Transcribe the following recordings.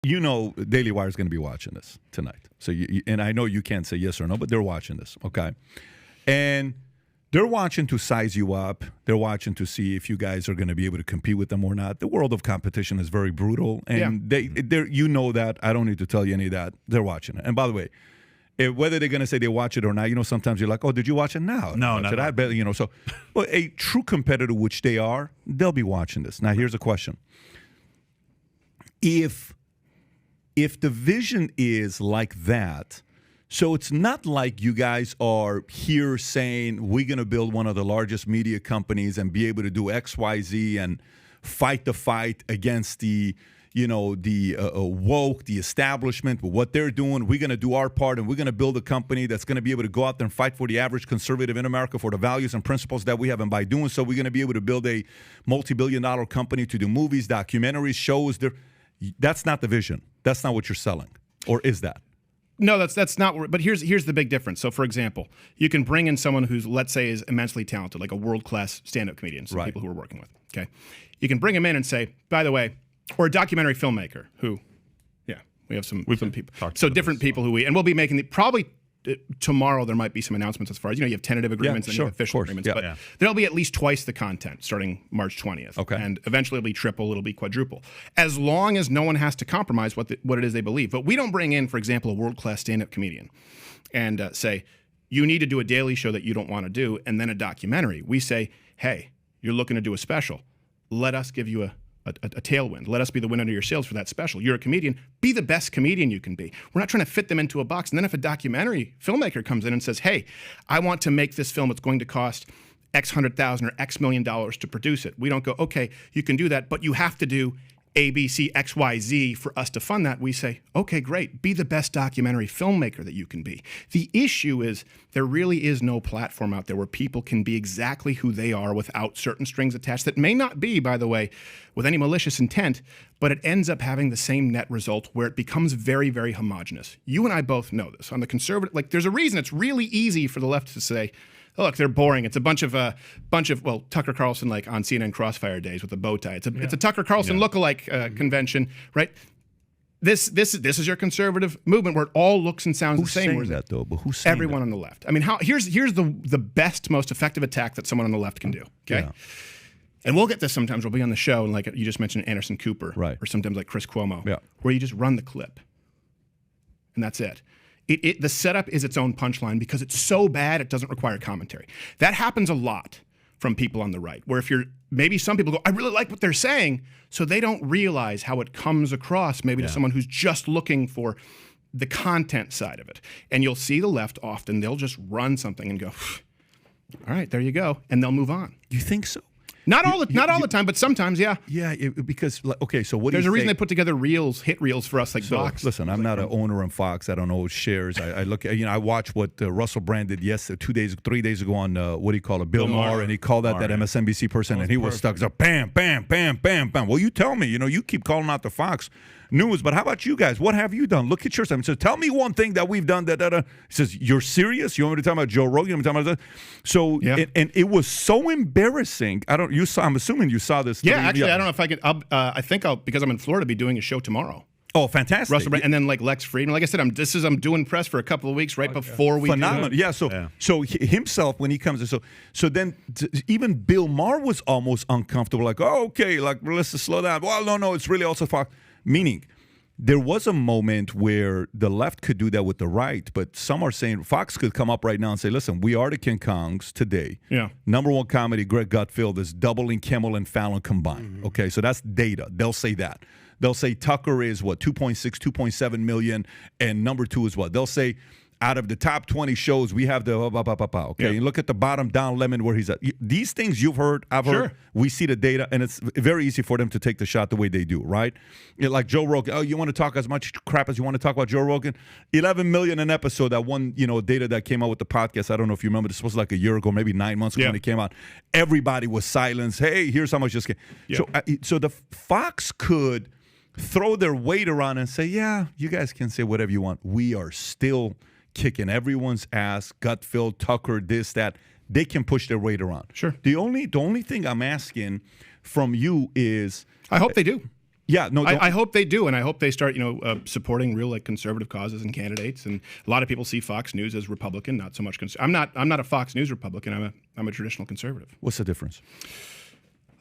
you know Daily Wire is going to be watching this tonight. So, and I know you can't say yes or no, but they're watching this, okay? And they're watching to size you up. They're watching to see if you guys are going to be able to compete with them or not. The world of competition is very brutal, and they're you know that. I don't need to tell you any of that. They're watching it. And by the way, whether they're going to say they watch it or not, sometimes you're like, oh, did you watch it? No, I bet, so well, a true competitor, which they are, they'll be watching this. Now, here's a question. If the vision is like that, so it's not like you guys are here saying we're going to build one of the largest media companies and be able to do X, Y, Z and fight the fight against the woke, the establishment, but what they're doing, we're going to do our part, and we're going to build a company that's going to be able to go out there and fight for the average conservative in America for the values and principles that we have. And by doing so, we're going to be able to build a multi-billion-dollar company to do movies, documentaries, shows. That's not the vision. That's not what you're selling. Or is that? No, that's not. But here's the big difference. So, for example, you can bring in someone who's, let's say, is immensely talented, like a world-class stand-up comedian, some people who we're working with. Okay, you can bring him in and say, by the way, or a documentary filmmaker who, we have some people. So different people and we'll be making probably tomorrow there might be some announcements as far as, you have tentative agreements and you have official agreements, but there'll be at least twice the content starting March 20th. Okay. And eventually it'll be triple, it'll be quadruple. As long as no one has to compromise what it is they believe. But we don't bring in, for example, a world-class stand-up comedian and say, you need to do a daily show that you don't want to do, and then a documentary. We say, hey, you're looking to do a special. Let us give you a tailwind. Let us be the wind under your sails for that special. You're a comedian. Be the best comedian you can be. We're not trying to fit them into a box. And then if a documentary filmmaker comes in and says, hey, I want to make this film. It's going to cost X $100,000 or X million to produce it. We don't go, okay, you can do that, but you have to do A, B, C, X, Y, Z for us to fund that. We say, okay, great. Be the best documentary filmmaker that you can be. The issue is there really is no platform out there where people can be exactly who they are without certain strings attached that may not be, by the way, with any malicious intent, but it ends up having the same net result where it becomes very, very homogenous. You and I both know this. On the conservative, there's a reason it's really easy for the left to say, oh, look, they're boring. It's a bunch of Tucker Carlson on CNN Crossfire days with the bow tie. It's a Tucker Carlson lookalike convention, right? This is your conservative movement where it all looks and sounds the same. Who's saying that though? But who's saying everyone on the left? I mean, here's the best, most effective attack that someone on the left can do. Okay. Yeah. And we'll get this sometimes. We'll be on the show, and like you just mentioned, Anderson Cooper, right? Or sometimes like Chris Cuomo, where you just run the clip, and that's it. The setup is its own punchline because it's so bad it doesn't require commentary. That happens a lot from people on the right, where maybe some people go, I really like what they're saying, so they don't realize how it comes across maybe to someone who's just looking for the content side of it. And you'll see the left often, they'll just run something and go, all right, there you go, and they'll move on. You think so? Not all the time, but sometimes, yeah. Yeah, because, okay, so what There's a reason they put together hit reels for us like Vox. Listen, I'm not an owner on Fox. I don't know shares. I look at, I watch what Russell Brand did 3 days ago on, what do you call it, Bill Maher, and he called that MSNBC person, and he was stuck. So bam, bam, bam, bam, bam. Well, you tell me, you keep calling out the Fox News, but how about you guys? What have you done? Look at yourself. So tell me one thing that we've done that. He says, you're serious? You want me to talk about Joe Rogan? You want me to talk about that? So, and it was so embarrassing. I'm assuming you saw this. Yeah, actually, I don't know if I can. I think I'll, because I'm in Florida, be doing a show tomorrow. Oh, fantastic! Russell Brand, and then Lex Friedman. Like I said, I'm doing press for a couple of weeks before we. Phenomenal. Yeah. So himself when he comes, so then even Bill Maher was almost uncomfortable. Like, oh, okay, let's just slow down. Well, no, it's really also Fox. Meaning, there was a moment where the left could do that with the right, but some are saying Fox could come up right now and say, listen, we are the King Kongs today. Yeah. Number one comedy, Greg Gutfeld, is doubling Kimmel and Fallon combined. Mm-hmm. Okay, so that's data. They'll say that. They'll say Tucker is, 2.6, 2.7 million, and number two is what? They'll say out of the top 20 shows, we have the okay? You look at the bottom down Lemon where he's at. These things you've heard, I've heard. We see the data, and it's very easy for them to take the shot the way they do, right? Like Joe Rogan. Oh, you want to talk as much crap as you want to talk about Joe Rogan? 11 million an episode. That one, data that came out with the podcast. I don't know if you remember. This was like a year ago, maybe 9 months ago when it came out. Everybody was silenced. Hey, here's how much this came. Yeah. So the Fox could throw their weight around and say, yeah, you guys can say whatever you want. We are still kicking everyone's ass, Gutfeld, Tucker, this, that. They can push their weight around. Sure. The only thing I'm asking from you is, I hope they do. Yeah, no, I hope they do, and I hope they start, supporting real like conservative causes and candidates. And a lot of people see Fox News as Republican, not so much I'm not a Fox News Republican. I'm a traditional conservative. What's the difference?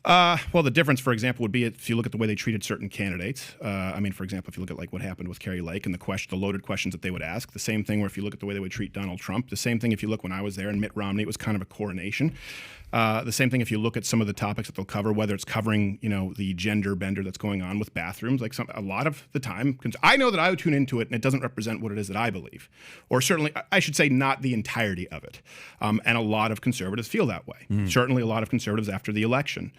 Well, the difference, for example, would be if you look at the way they treated certain candidates. For example, if you look at like what happened with Carrie Lake and the loaded questions that they would ask, the same thing where if you look at the way they would treat Donald Trump, the same thing if you look when I was there and Mitt Romney, it was kind of a coronation. The same thing if you look at some of the topics that they'll cover, whether it's covering, the gender bender that's going on with bathrooms, a lot of the time, I know that I would tune into it and it doesn't represent what it is that I believe, or certainly, I should say, not the entirety of it. And a lot of conservatives feel that way. Certainly a lot of conservatives after the election.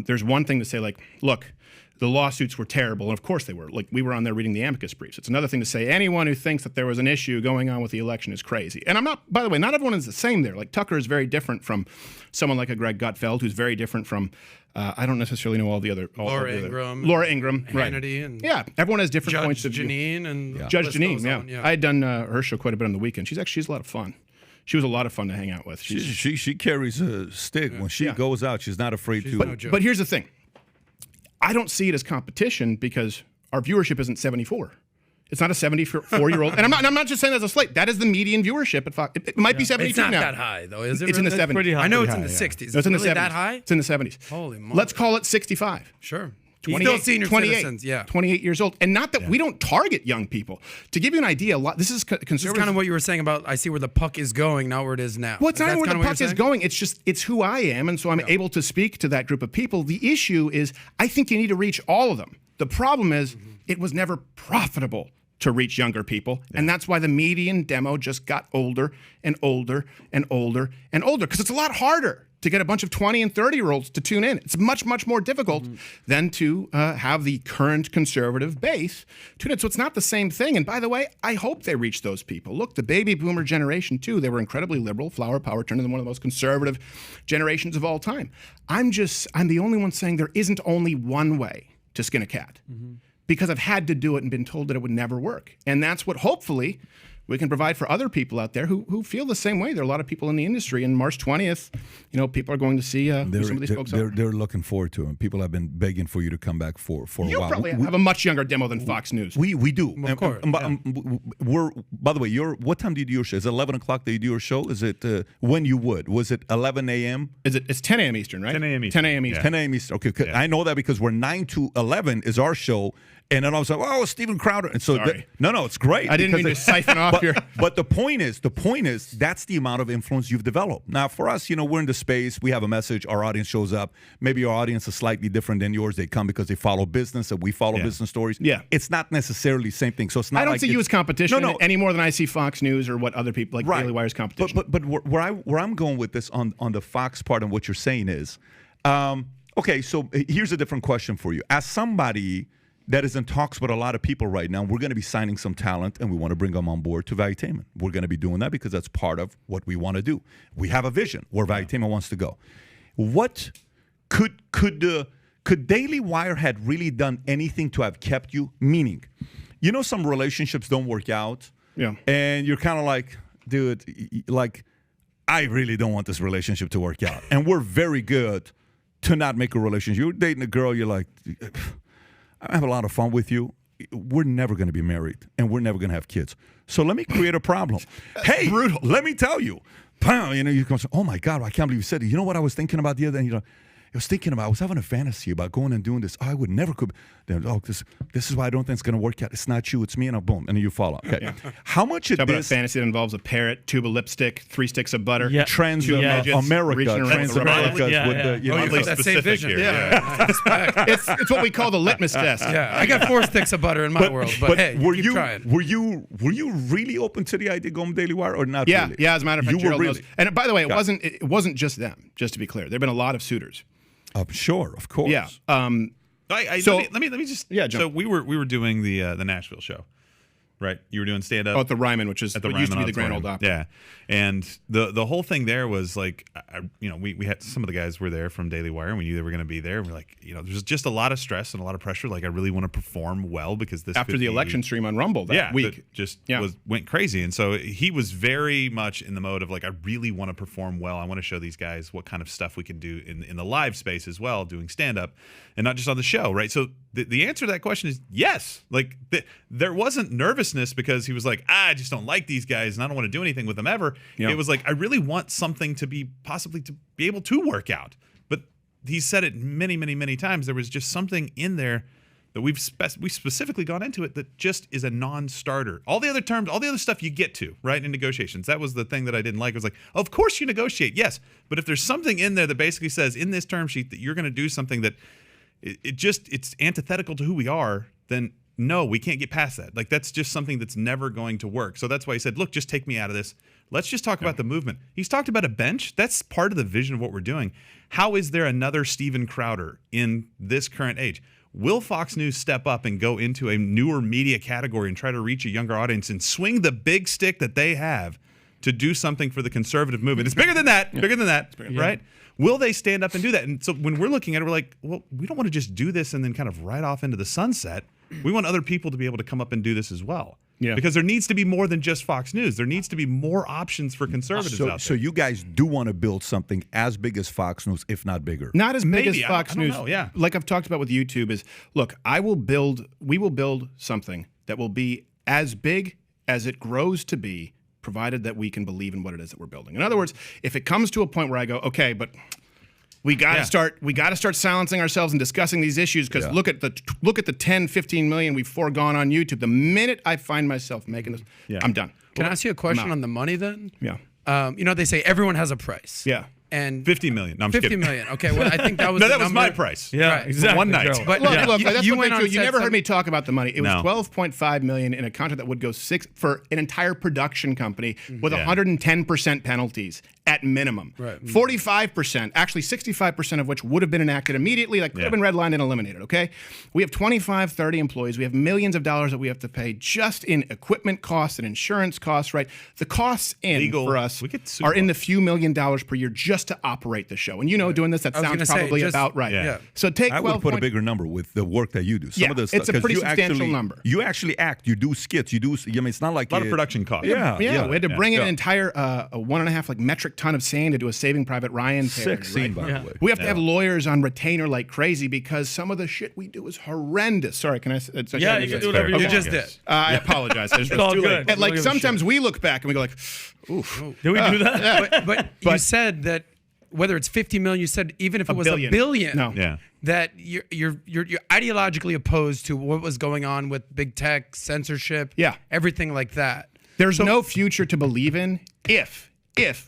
There's one thing to say, like, look, the lawsuits were terrible, and of course they were. Like, we were on there reading the amicus briefs. It's another thing to say anyone who thinks that there was an issue going on with the election is crazy. And I'm not, by the way, not everyone is the same there. Like, Tucker is very different from someone like a Greg Gutfeld, who's very different from, I don't necessarily know all the other. Laura Ingraham. Right. Hannity. And yeah, everyone has different Judge points of view. Janine and Judge list Janine, goes on, I had done her show quite a bit on the weekend. She's a lot of fun. She was a lot of fun to hang out with. She carries a stick. When she goes out, she's not afraid to. no joke. But here's the thing. I don't see it as competition because our viewership isn't 74. It's not a 74-year-old. And I'm not just saying that as a slate. That is the median viewership at Fox. It might be 72 It's not now. that high, though, is it? It's in the really? 70s. pretty high. I know it's Pretty in the high, 60s. No, it's in the really 70s. that high? It's in the 70s. Holy moly. Let's call it 65. Sure. 28, Still senior 28, citizens, yeah. 28 years old. And not that we don't target young people. To give you an idea, this is This is conservative. kind of what you were saying about I see where the puck is going, not where it is now. Well, it's not That's where kind the of what puck you're is saying? going. It's who I am, and so I'm able to speak to that group of people. The issue is I think you need to reach all of them. The problem is it was never profitable to reach younger people, and that's why the median demo just got older and older and older and older, because it's a lot harder to get a bunch of 20 and 30-year-olds to tune in. It's much, much more difficult than to have the current conservative base tune in. So it's not the same thing. And by the way, I hope they reach those people. Look, the baby boomer generation, too, they were incredibly liberal. Flower power turned into one of the most conservative generations of all time. I'm the only one saying there isn't only one way to skin a cat. Because I've had to do it and been told that it would never work. And that's what hopefully we can provide for other people out there who feel the same way. There are a lot of people in the industry. And March 20th, people are going to see who some of these folks are. They're looking forward to it. People have been begging for you to come back for a while. You probably have a much younger demo than Fox News. We do. Of course, We're, by the way, what time do you do your show? Is it 11 o'clock that you do your show? Is it when you would? Was it 11 a.m.? It's 10 a.m. Eastern, right? 10 a.m. Eastern. 10 a.m. Eastern. 10 a.m. Eastern. Okay, I know that because we're 9 to 11 is our show. And then I was like, oh, Steven Crowder. And so, Sorry. no, it's great. I didn't mean to siphon off your... But the point is, that's the amount of influence you've developed. Now, for us, we're in the space. We have a message. Our audience shows up. Maybe our audience is slightly different than yours. They come because they follow business and we follow business stories. Yeah. It's not necessarily the same thing. So it's not I don't like see you as competition No. any more than I see Fox News or what other people, like Daily Wire's competition. But where I'm going with this on the Fox part and what you're saying is, okay, so here's a different question for you. As somebody that is in talks with a lot of people right now, we're going to be signing some talent, and we want to bring them on board to Valuetainment. We're going to be doing that because that's part of what we want to do. We have a vision where Valuetainment wants to go. What could Daily Wire had really done anything to have kept you? Meaning, some relationships don't work out, and you're kind of like, dude, like, I really don't want this relationship to work out. And we're very good to not make a relationship. You're dating a girl, you're like, I have a lot of fun with you. We're never going to be married, and we're never going to have kids. So let me create a problem. Hey, brutal. Let me tell you. You come, oh my God, I can't believe you said it. You know what I was thinking about the other day? I was having a fantasy about going and doing this. I would never could. This is why I don't think it's going to work out. It's not you, it's me, and boom, and then you fall out. Okay. How much of Talk about a this fantasy that involves a parrot, tube of lipstick, 3 sticks of butter, Trans two midgets America, reaching around Trans the remote. Americas with the Oddly that same specific vision. here. Yeah. It's what we call the litmus test. Yeah, I got 4 sticks of butter in my world, but hey, were keep you trying. were you really open to the idea of going Daily Wire or not? Yeah, really? yeah. As a matter of fact, you were Gerald really. knows. And by the way, it wasn't just them. Just to be clear, there've been a lot of suitors. Sure, of course. Yeah. So let me just. Yeah, so we were doing the Nashville show, right? You were doing stand up. Oh, at the Ryman, which is At the what used to be Ryman the Grand Old Auditorium. Opry. Yeah, and the whole thing there was like, we had some of the guys were there from Daily Wire, and we knew they were going to be there. And we're like, there's just a lot of stress and a lot of pressure. Like, I really want to perform well because this After could the be, election stream on Rumble that week, went crazy. And so he was very much in the mode of like, I really want to perform well. I want to show these guys what kind of stuff we can do in the live space as well, doing stand up, and not just on the show, right? So the answer to that question is yes. Like there wasn't nervousness because he was like, I just don't like these guys and I don't want to do anything with them ever. Yeah. It was like, I really want something to be possibly to be able to work out. But he said it many, many, many times. There was just something in there that we've specifically gone into it that just is a non-starter. All the other terms, all the other stuff you get to, right, in negotiations. That was the thing that I didn't like. It was like, of course you negotiate, yes. But if there's something in there that basically says in this term sheet that you're going to do something that it's antithetical to who we are, then no, we can't get past that. Like that's just something that's never going to work. So that's why he said, look, just take me out of this. Let's just talk about the movement. He's talked about a bench. That's part of the vision of what we're doing. How is there another Steven Crowder in this current age? Will Fox News step up and go into a newer media category and try to reach a younger audience and swing the big stick that they have to do something for the conservative movement? It's bigger than that, right? Will they stand up and do that? And so when we're looking at it, we're like, well, we don't want to just do this and then kind of ride off into the sunset. We want other people to be able to come up and do this as well. Yeah. Because there needs to be more than just Fox News. There needs to be more options for conservatives out there. So you guys do want to build something as big as Fox News, if not bigger. Not as big as Fox I don't News. know, yeah. Like I've talked about with YouTube is, look, we will build something that will be as big as it grows to be, provided that we can believe in what it is that we're building. In other words, if it comes to a point where I go, okay, but we got to start silencing ourselves and discussing these issues because look at the 10, 15 million we've foregone on YouTube. The minute I find myself making this, I'm done. Can I ask you a question on the money then? Yeah. You know, they say everyone has a price. Yeah. And 50 million. No, I'm just 50 kidding. million. Okay, well, I think that was No, the that was number. my price. Yeah, Right. exactly. One night. Joe. But Look, you that's you what went they on do. You said never heard something- me talk about the money. It was No. $12.5 million in a contract that would go for an entire production company with 110% penalties at minimum. Right. 45%, actually 65% of which would have been enacted immediately, like could have been redlined and eliminated, okay? We have 25, 30 employees. We have millions of dollars that we have to pay just in equipment costs and insurance costs, right? The costs Legal. for us We get sued are in for the few $million per year just to operate the show. And you know, doing this, that I was sounds gonna say, probably just- about right. Yeah. So take I 12 would put a point- bigger number with the work that you do. Some Yeah, of the it's stuff, a 'cause pretty you substantial actually, number. You actually act. You do skits. You do. I mean, it's not like A lot of production costs. Yeah, Yeah, we had to bring in Yeah. an entire a 1.5 metric ton of sand to do a Saving Private Ryan parody, Sick scene, right? by the way. We have to have lawyers on retainer like crazy because some of the shit we do is horrendous. Sorry, can I? Yeah, you can do whatever you You want. just did. I apologize. It's all too late. good. And Don't like give a sometimes we look back and we go like, oof. Did we do that? But you said that whether it's 50 million, you said even if it was billion. a billion, No. Yeah. that you're ideologically opposed to what was going on with big tech, censorship, Yeah. everything like that. There's no future to believe in if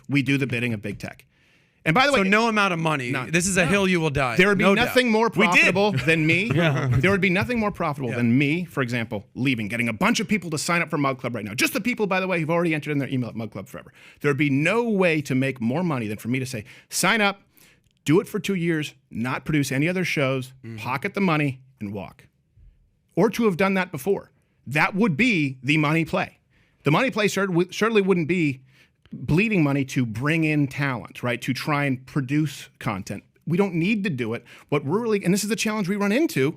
we do the bidding of big tech. And by the So way, no amount of money. None. This is a hill you will die. there would be no doubt. nothing more We did. profitable than me. There would be nothing more profitable than me, for example, leaving, getting a bunch of people to sign up for Mug Club right now. Just the people, by the way, who've already entered in their email at Mug Club Forever. There would be no way to make more money than for me to say, sign up, do it for 2 years, not produce any other shows, pocket the money, and walk. Or to have done that before. That would be the money play. The money play certainly wouldn't be bleeding money to bring in talent, right? To try and produce content. We don't need to do it. What we're really, and this is the challenge we run into,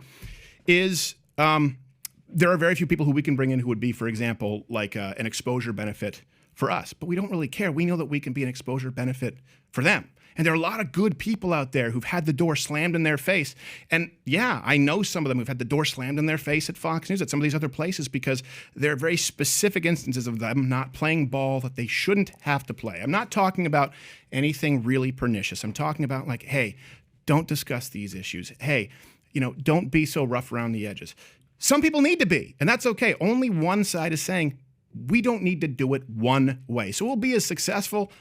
is there are very few people who we can bring in who would be, for example, like an exposure benefit for us. But we don't really care. We know that we can be an exposure benefit for them. And there are a lot of good people out there who've had the door slammed in their face. And yeah, I know some of them who've had the door slammed in their face at Fox News, at some of these other places, because there are very specific instances of them not playing ball that they shouldn't have to play. I'm not talking about anything really pernicious. I'm talking about like, hey, don't discuss these issues. Hey, don't be so rough around the edges. Some people need to be, and that's okay. Only one side is saying, we don't need to do it one way. So we'll be as successful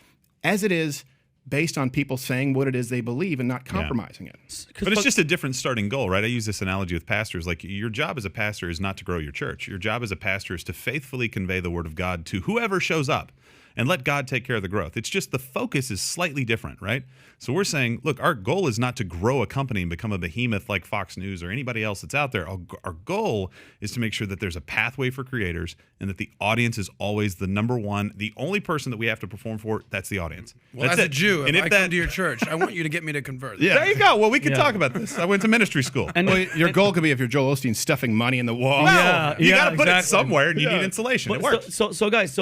as it is based on people saying what it is they believe and not compromising it. But it's just a different starting goal, right? I use this analogy with pastors. Like, your job as a pastor is not to grow your church. Your job as a pastor is to faithfully convey the word of God to whoever shows up and let God take care of the growth. It's just the focus is slightly different, right? So we're saying, look, our goal is not to grow a company and become a behemoth like Fox News or anybody else that's out there. Our goal is to make sure that there's a pathway for creators and that the audience is always the number one, the only person that we have to perform for, that's the audience. Well, That's as a it. Jew, and if I come to your church, I want you to get me to convert. Yeah. There you go. Well, we can talk about this. I went to ministry school. And Your goal could be if you're Joel Osteen stuffing money in the wall. No, you got to put it exactly. somewhere, and you need insulation. It works. So guys,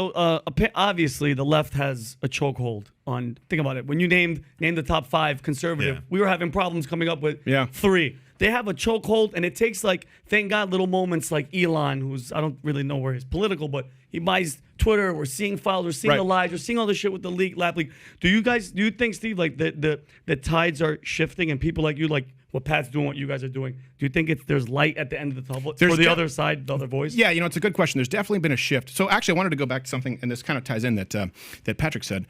obviously the left has a chokehold on. Think about it. When you named the top 5 conservative, Yeah. we were having problems coming up with Yeah. 3. they have a chokehold, and it takes like, thank God, little moments like Elon, who's I don't really know where he's political, but he buys Twitter. We're seeing files. We're seeing the lives. We're seeing all this shit with the league, lap league. Do you think, Steve, like the tides are shifting, and people like you, like what Pat's doing, what you guys are doing? Do you think there's light at the end of the tunnel for the other side, the other voice? Yeah, it's a good question. There's definitely been a shift. So actually, I wanted to go back to something, and this kind of ties in that Patrick said.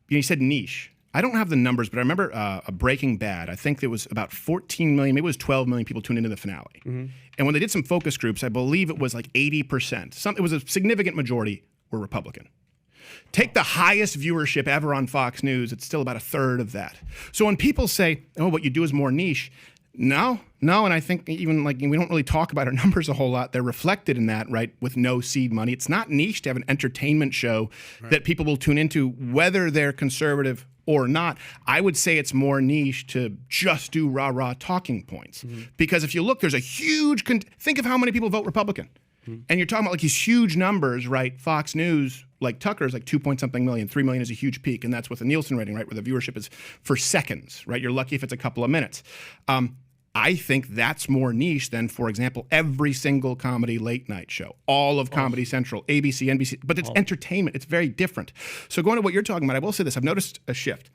He said niche. I don't have the numbers, but I remember a Breaking Bad. I think there was about 14 million, maybe it was 12 million people tuned into the finale. Mm-hmm. And when they did some focus groups, I believe it was like 80%. It was a significant majority were Republican. Take the highest viewership ever on Fox News, it's still about a third of that. So when people say, oh, what you do is more niche, no, and I think even like we don't really talk about our numbers a whole lot. They're reflected in that, right, with no seed money. It's not niche to have an entertainment show that people will tune into, whether they're conservative or not. I would say it's more niche to just do rah-rah talking points. Mm-hmm. Because if you look, there's a huge, think of how many people vote Republican. Mm-hmm. And you're talking about like these huge numbers, right? Fox News, like Tucker's like 2-point-something million, 3 million is a huge peak. And that's with the Nielsen rating, right? Where the viewership is for seconds, right? You're lucky if it's a couple of minutes. I think that's more niche than, for example, every single comedy late night show, all of Comedy Central, ABC, NBC, but it's entertainment. It's very different. So going to what you're talking about, I will say this. I've noticed a shift.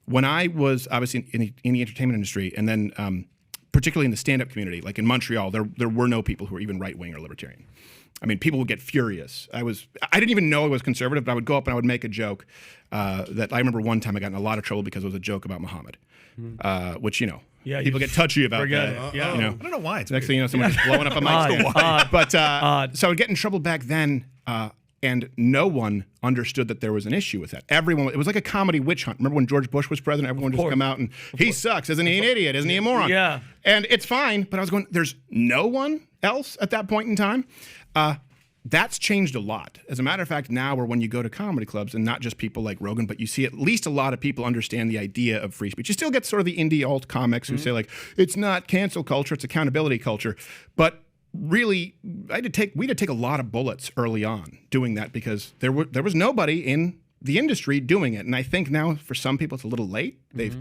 When I was obviously in the entertainment industry, and then particularly in the stand-up community, like in Montreal, there were no people who were even right-wing or libertarian. I mean, people would get furious. I didn't even know I was conservative, but I would go up and I would make a joke that I remember one time I got in a lot of trouble because it was a joke about Muhammad, which, people get touchy about that. Yeah. I don't know why. It's next thing you know, someone's blowing up a mic. But so I would get in trouble back then, and no one understood that there was an issue with that. Everyone, it was like a comedy witch hunt. Remember when George Bush was president? Everyone would just come out and he sucks. Isn't he an idiot? Isn't he a moron? Yeah. And it's fine. But I was going, there's no one else at that point in time. That's changed a lot. As a matter of fact, now when you go to comedy clubs, and not just people like Rogan, but you see at least a lot of people understand the idea of free speech. You still get sort of the indie alt comics who say like, it's not cancel culture, it's accountability culture. But really, we had to take a lot of bullets early on doing that because there was nobody in the industry doing it. And I think now for some people it's a little late. They've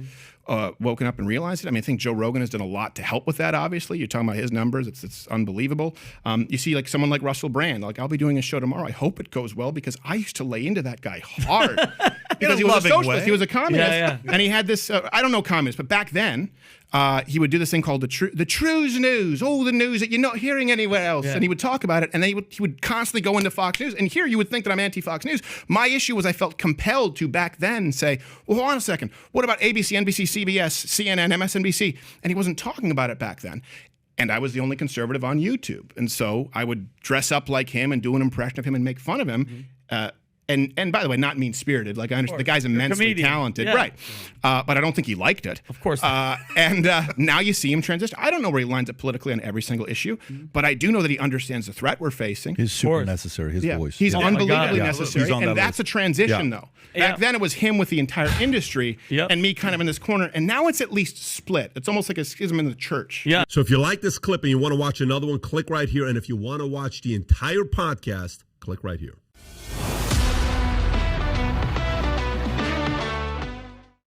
woken up and realized it. I mean, I think Joe Rogan has done a lot to help with that, obviously. You're talking about his numbers. It's unbelievable. You see like someone like Russell Brand. Like, I'll be doing a show tomorrow. I hope it goes well because I used to lay into that guy hard. Because he was a socialist. He was a communist. Yeah. And he had this, I don't know communist, but back then, he would do this thing called the True's News. Oh, the news that you're not hearing anywhere else. Yeah. And he would talk about it, and then he would constantly go into Fox News. And here you would think that I'm anti-Fox News. My issue was I felt compelled to back then say, well, hold on a second. What about ABC, NBC, CBS, CNN, MSNBC? And he wasn't talking about it back then. And I was the only conservative on YouTube. And so I would dress up like him and do an impression of him and make fun of him. And by the way, not mean-spirited. Like, I understand the guy's immensely talented, right? But I don't think he liked it. Of course. And now you see him transition. I don't know where he lines up politically on every single issue, but I do know that he understands the threat we're facing. He's super necessary. His voice. He's unbelievably necessary, and that's a transition, though. Back then, it was him with the entire industry, and me kind of in this corner. And now it's at least split. It's almost like a schism in the church. Yeah. So if you like this clip and you want to watch another one, click right here. And if you want to watch the entire podcast, click right here.